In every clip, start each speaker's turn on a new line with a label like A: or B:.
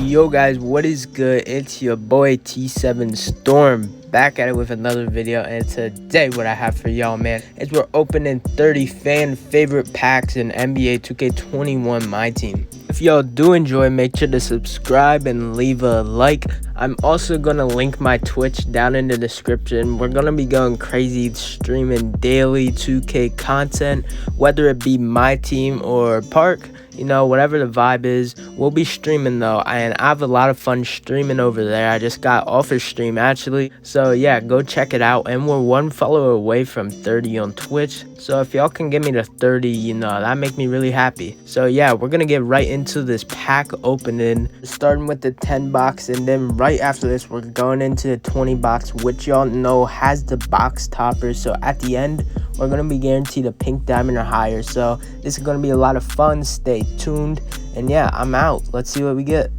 A: Yo guys, what is good? It's your boy T7 Storm back at it with another video, and today what I have for y'all, man, is we're opening 30 fan favorite packs in NBA 2K21 MyTeam. If y'all do enjoy, make sure to subscribe and leave a like. I'm also gonna link my Twitch down in the description. We're gonna be going crazy, streaming daily 2K content, whether it be MyTeam or Park. You know, whatever the vibe is, we'll be streaming though, and I have a lot of fun streaming over there. I just got off a stream actually, so yeah, go check it out. And we're one follower away from 30 on Twitch, so if y'all can get me to 30, you know, that make me really happy. So yeah, we're gonna get right into this pack opening, starting with the 10 box, and then right after this we're going into the 20 box, which y'all know has the box topper. So at the end we're gonna be guaranteed a pink diamond or higher, so this is gonna be a lot of fun. Stay tuned, and yeah, I'm out. Let's see what we get.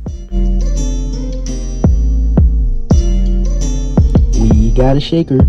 A: We got a shaker.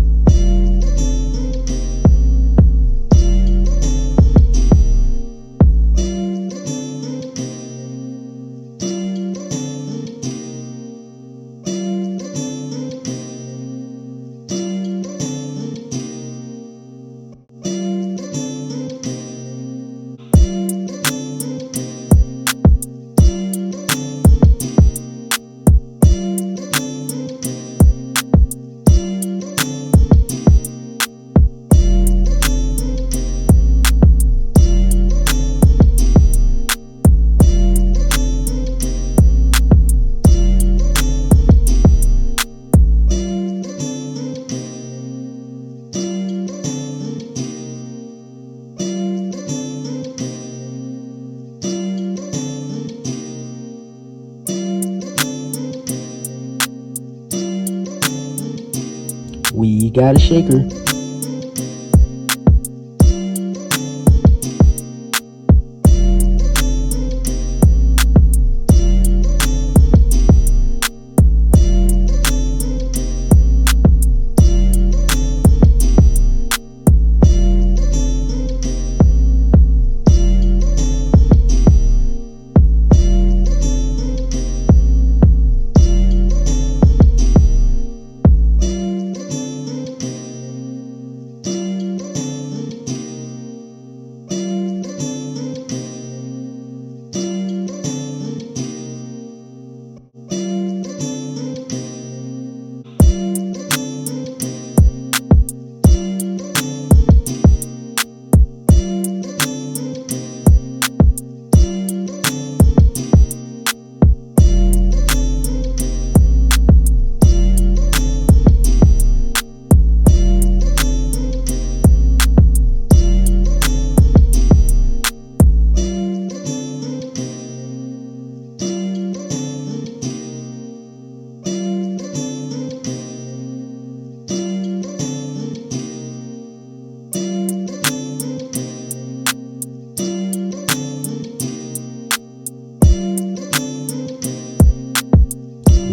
A: We got a shaker.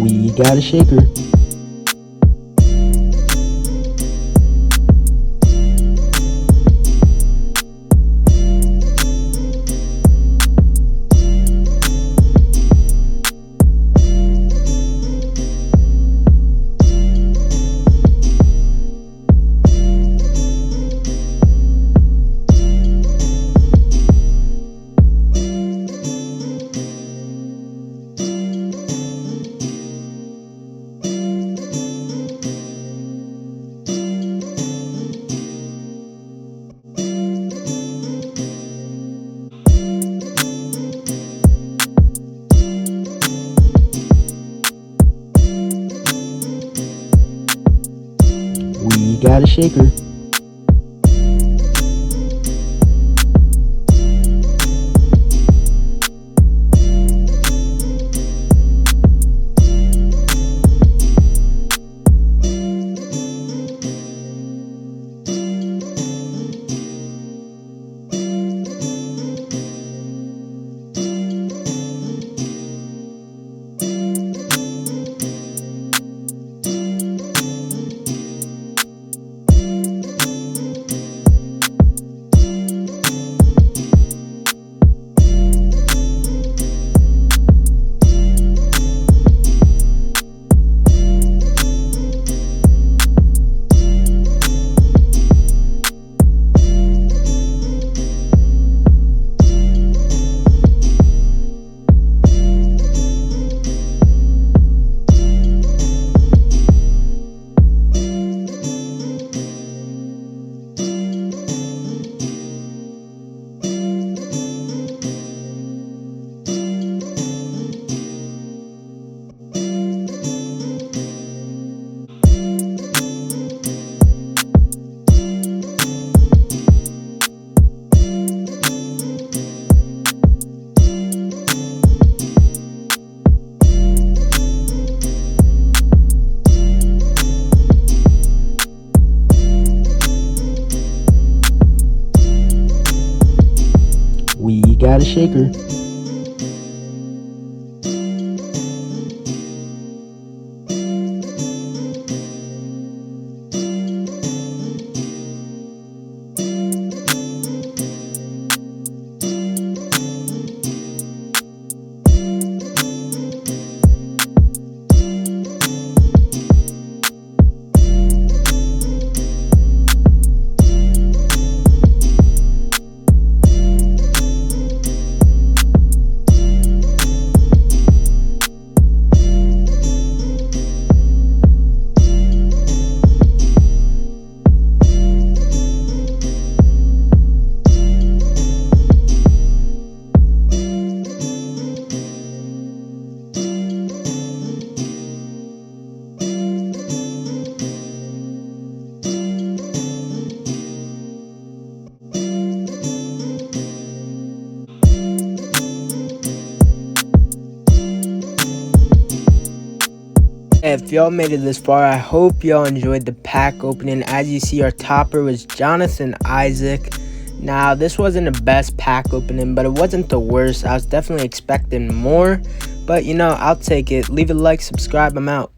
A: We got a shaker. We got a shaker. shaker. If y'all made it this far, I hope y'all enjoyed the pack opening. As you see, our topper was Jonathan Isaac. Now, this wasn't the best pack opening, but it wasn't the worst. I was definitely expecting more, but you know, I'll take it. Leave a like, subscribe, I'm out.